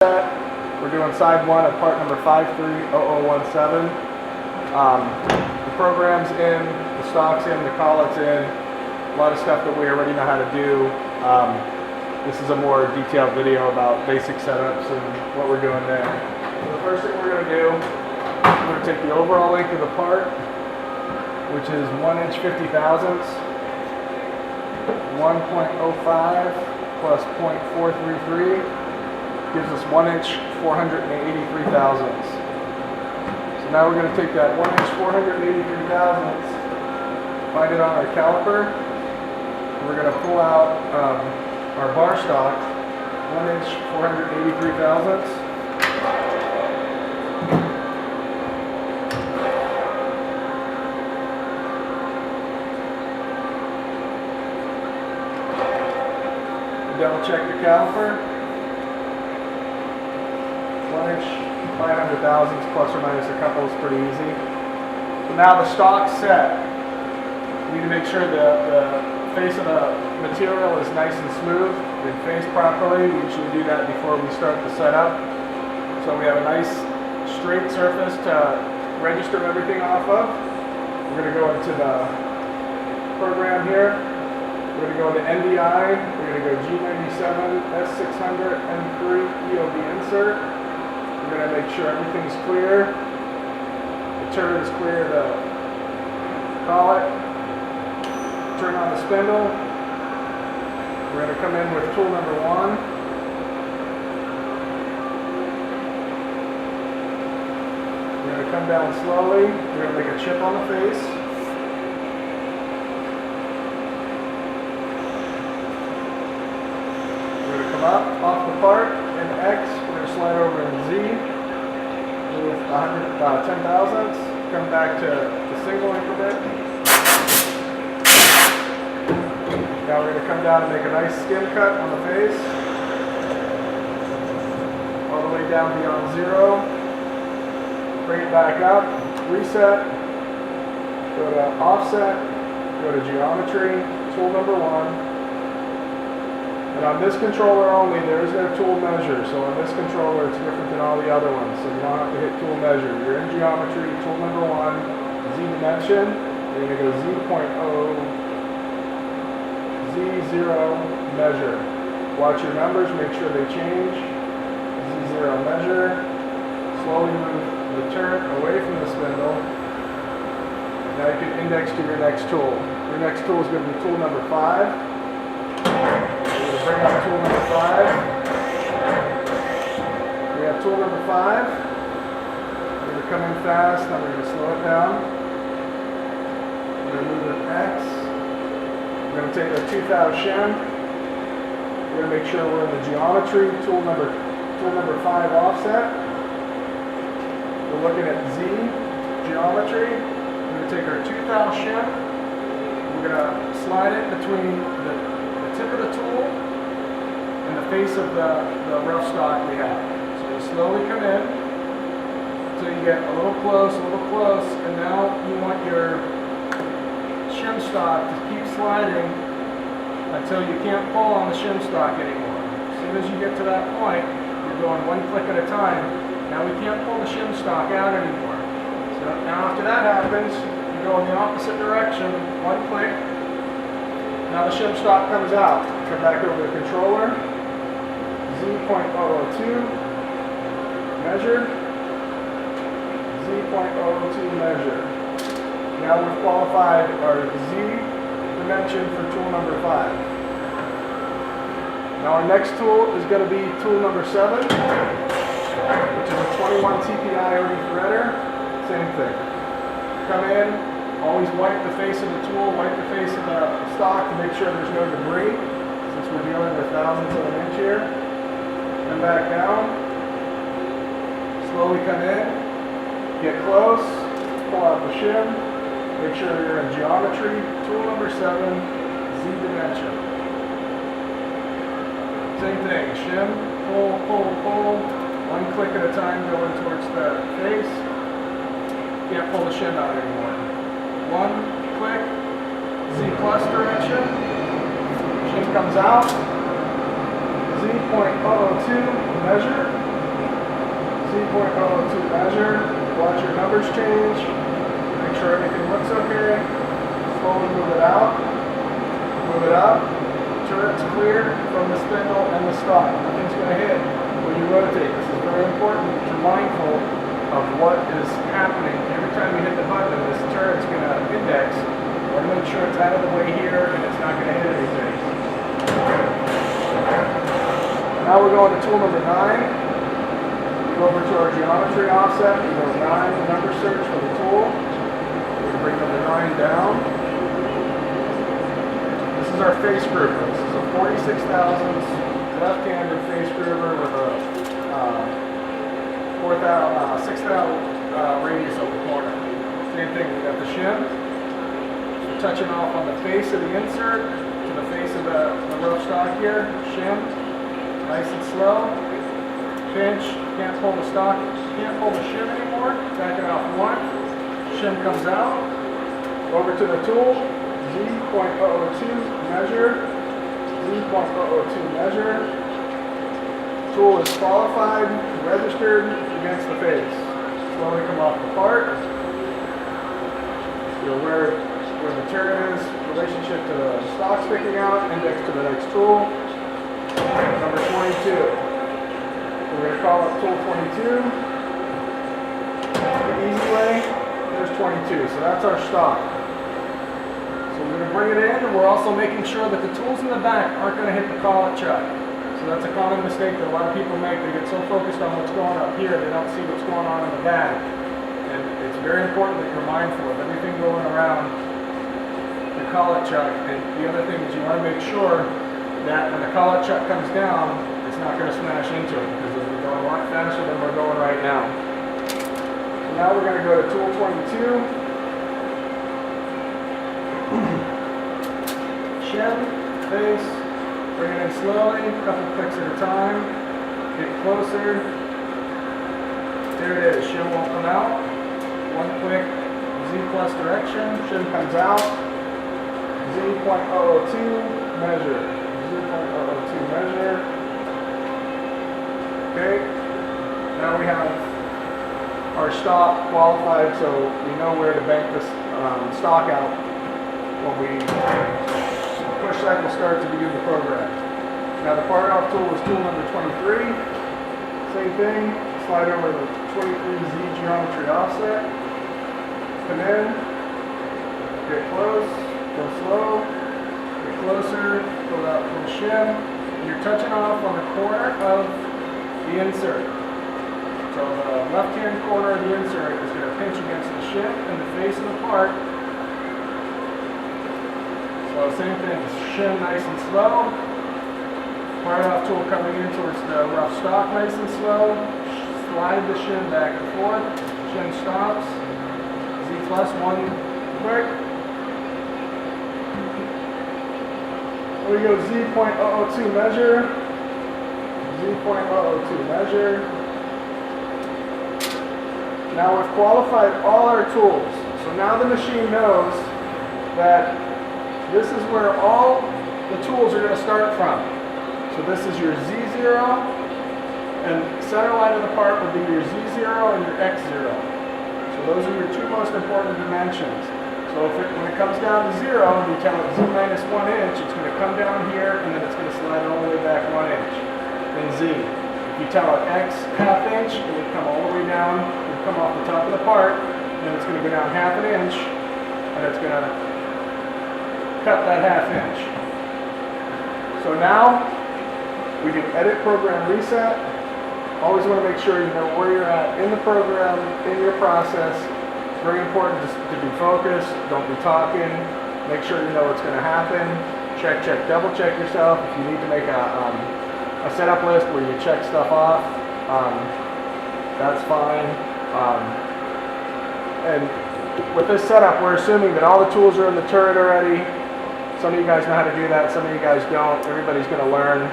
We're doing side one of part number 530017. The program's in, the stock's in, the collet's in, a lot of stuff that we already know how to do. This is a more detailed video about basic setups and what we're doing there. So the first thing we're going to do, we're going to take the overall length of the part, which is 1 inch 50 thousandths, 1.05 plus 0.433. Gives us 1 inch 483 thousandths. So now we're going to take that 1 inch 483 thousandths, find it on our caliper. We're going to pull out our bar stock, 1 inch 483 thousandths. Double check the caliper. 1 inch 500 thousandths plus or minus a couple is pretty easy. So now the stock's set. We need to make sure the face of the material is nice and smooth and faced properly. We usually do that before we start the setup. So we have a nice straight surface to register everything off of. We're going to go into the program here. We're going to go into NDI. We're going to go G97, S600, M3, EOB insert. We're going to make sure everything's clear. The turret is clear, the collet. Turn on the spindle. We're going to come in with tool number 1. We're going to come down slowly. We're going to make a chip on the face. We're going to come up off the part in X. We're going to slide over in Z with 10 thousandths. Come back to the single increment. Now we're going to come down and make a nice skim cut on the face. All the way down beyond 0. Bring it back up. Reset. Go to offset. Go to geometry. Tool number 1. And on this controller only, there is no tool measure. So on this controller, it's different than all the other ones. So you don't have to hit tool measure. You're in geometry, tool number 1, Z dimension. You're going to go Z.0, Z0 measure. Watch your numbers, make sure they change. Z0 measure. Slowly move the turret away from the spindle. Now you can index to your next tool. Your next tool is going to be tool number 5. Bring up tool number 5. We have tool number 5. We're going to come in fast, now we're going to slow it down. We're going to move it X. We're going to take our 2,000 shim. We're going to make sure we're in the geometry, tool number 5 offset. We're looking at Z, geometry. We're going to take our 2,000 shim. We're going to slide it between the tip of the tool and the face of the rough stock we have. So you slowly come in until you get a little close, and now you want your shim stock to keep sliding until you can't pull on the shim stock anymore. As soon as you get to that point, you're going 1 click at a time. Now we can't pull the shim stock out anymore. So now after that happens, you go in the opposite direction, 1 click. Now the shim stock comes out. Come back over the controller. Z.002. Measure. Z.002 measure. Now we've qualified our Z dimension for tool number 5. Now our next tool is going to be tool number 7, which is a 21 TPI OD threader. Same thing. Come in. Always wipe the face of the tool, wipe the face of the stock to make sure there's no debris, since we're dealing with thousandths of an inch here. Come back down, slowly come in, get close, pull out the shim, make sure you're in geometry, tool number 7, Z dimension. Same thing, shim, pull, 1 click at a time going towards the face. Can't pull the shim out anymore. 1 click, Z plus direction, shim comes out, Z.002 measure, Z.002 measure. Watch your numbers change. Make sure everything looks okay. Slowly move it out. Move it up. Turret's clear from the spindle and the stock. Nothing's going to hit when you rotate. This is very important that you're mindful of what is happening. Every time you hit the button, this turret's going to index. Or make sure it's out of the way here and it's not going to hit anything. Now we're going to tool number 9. Go over to our geometry offset. We go 9, the number search for the tool. We're going to bring number 9 down. This is our face groover. This is a 46 thousandths left-handed face groover with a 6,000 radius of the corner. Same thing, we got the shim. We're touching off on the face of the insert to the face of the rough stock here. Shim, nice and slow. Pinch, can't pull the stock, can't pull the shim anymore. Back it off 1. Shim comes out. Over to the tool. Z.002 measure. Z.002 measure. Tool is qualified, registered against the face. Slowly come off the part. You're aware where the turret is, relationship to the stock sticking out, index to the next tool. Number 22. We're going to call up tool 22. The easy way, there's 22. So that's our stock. So we're going to bring it in, and we're also making sure that the tools in the back aren't going to hit the collet chuck. So that's a common mistake that a lot of people make. They get so focused on what's going up here, they don't see what's going on in the back. And it's very important that you're mindful of everything going around the collet chuck. And the other thing is you want to make sure that when the collet chuck comes down, it's not going to smash into it because it'll be going a lot faster than we're going right now. So now we're going to go to tool 22. Shim, face, bring it in slowly, a couple clicks at a time, get closer. There it is, shim won't come out. 1 click, Z plus direction, shim comes out. Z.002 measure. Z.002 measure. Okay, now we have our stock qualified, so we know where to bank this stock out when we push cycle start to begin the program. Now the part off tool is tool number 23. Same thing, slide over the 23Z geometry offset. Come in, get close, go slow, get closer, pull out the shim. And you're touching off on the corner of the insert. So the left-hand corner of the insert is going to pinch against the shim and the face of the part. So same thing, shim nice and slow. Part off tool coming in towards the rough stock nice and slow. Slide the shim back and forth. Shim stops. Z plus 1 quick. Here we go, Z.002 measure. Z.002 measure. Now we've qualified all our tools. So now the machine knows that this is where all the tools are going to start from. So this is your Z0, and center line of the part would be your Z0 and your X0. So those are your 2 most important dimensions. So when it comes down to 0, you tell it Z minus 1 inch, it's going to come down here, and then it's going to slide all the way back 1 inch. Then Z. If you tell it X ½ inch, it would come all the way down, it would come off the top of the part, and then it's going to go down ½ inch, and it's going to cut that ½ inch. So now we can edit program reset. Always want to make sure you know where you're at in the program, in your process. It's very important to be focused, don't be talking. Make sure you know what's going to happen. Check, double check yourself. If you need to make a setup list where you check stuff off, that's fine. And with this setup, we're assuming that all the tools are in the turret already. Some of you guys know how to do that, some of you guys don't. Everybody's going to learn.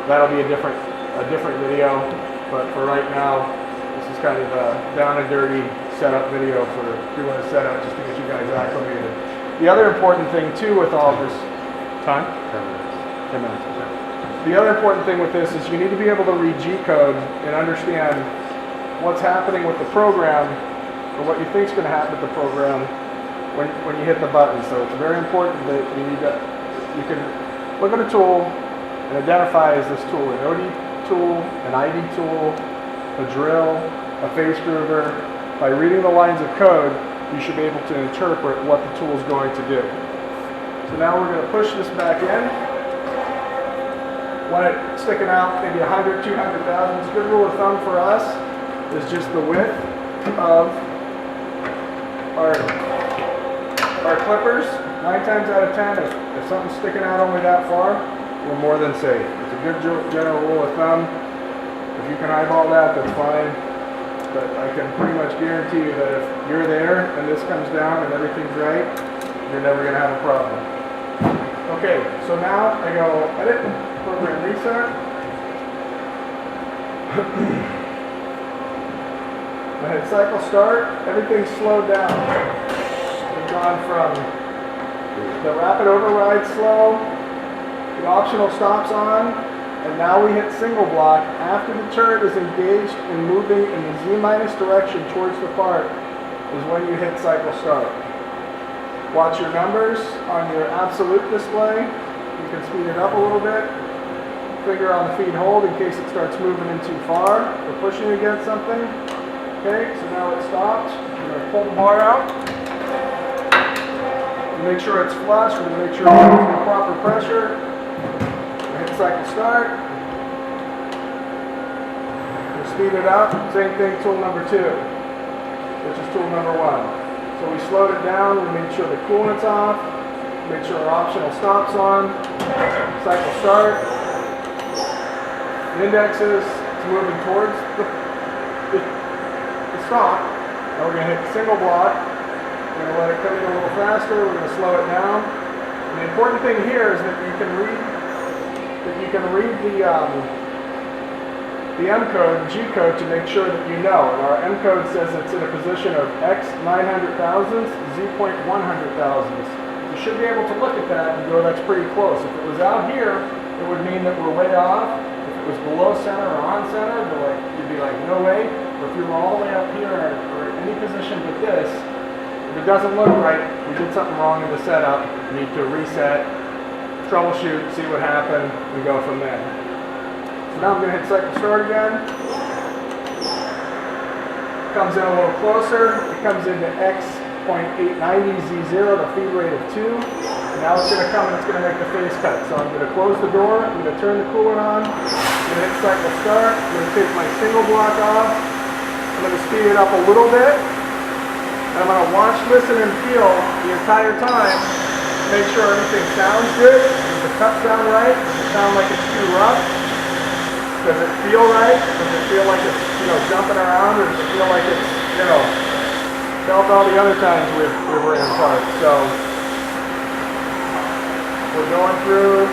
That'll be a different video, but for right now, this is kind of a down and dirty setup video for doing a setup just to get you guys acclimated. The other important thing too with all this time? 10 minutes. 10 minutes, okay. the other important thing with this is you need to be able to read G-code and understand what's happening with the program, or what you think is going to happen with the program when you hit the button. So it's very important that you can look at a tool and identify as this tool an OD tool, an ID tool, a drill, a phase groover. By reading the lines of code, you should be able to interpret what the tool is going to do. So now we're going to push this back in. Want it sticking out maybe 100, 200,000. A good rule of thumb for us is just the width of our clippers. 9 times out of 10, if something's sticking out only that far, we're more than safe. It's a good general rule of thumb. If you can eyeball that, that's fine. But I can pretty much guarantee you that if you're there and this comes down and everything's right, you're never going to have a problem. Okay, so now I go edit, program reset. I hit cycle start, everything's slowed down. We've gone from the rapid override slow, the optional stops on, and now we hit single block after the turret is engaged and moving in the Z- direction towards the part is when you hit cycle start. Watch your numbers on your absolute display. You can speed it up a little bit. Finger on the feed hold in case it starts moving in too far or pushing against something. Okay, so now it stopped. We're going to pull the bar out. Make sure it's flush. We're going to make sure we're using the proper pressure. Hit cycle start. We'll speed it up. Same thing, tool number 2, which is tool number 1. So we slowed it down. We made sure the coolant's off. Make sure our optional stops on. Cycle start. The indexes is moving towards the stop. Now we're going to hit single block. We're going to let it come in a little faster. We're going to slow it down. And the important thing here is that you can read the M code and G code to make sure that you know. And our M code says it's in a position of X 900 thousandths, Z point 100 thousandths. You should be able to look at that and go, that's pretty close. If it was out here, it would mean that we're way off. If it was below center or on center, you'd be like, no way. Or if you were all the way up here or any position but this, if it doesn't look right, we did something wrong in the setup. You need to reset, troubleshoot, see what happened, and go from there. So now I'm going to hit cycle start again. Comes in a little closer. It comes into X.890 Z0, the feed rate of 2. And now it's going to come and it's going to make the phase cut. So I'm going to close the door. I'm going to turn the coolant on. I'm going to hit cycle start. I'm going to take my single block off. I'm going to speed it up a little bit. And I'm going to watch, listen, and feel the entire time. Make sure everything sounds good. Does the cut sound right? Does it sound like it's too rough? Does it feel right? Does it feel like it's, jumping around? Or does it feel like it's, felt all the other times we've ran parts? So we're going through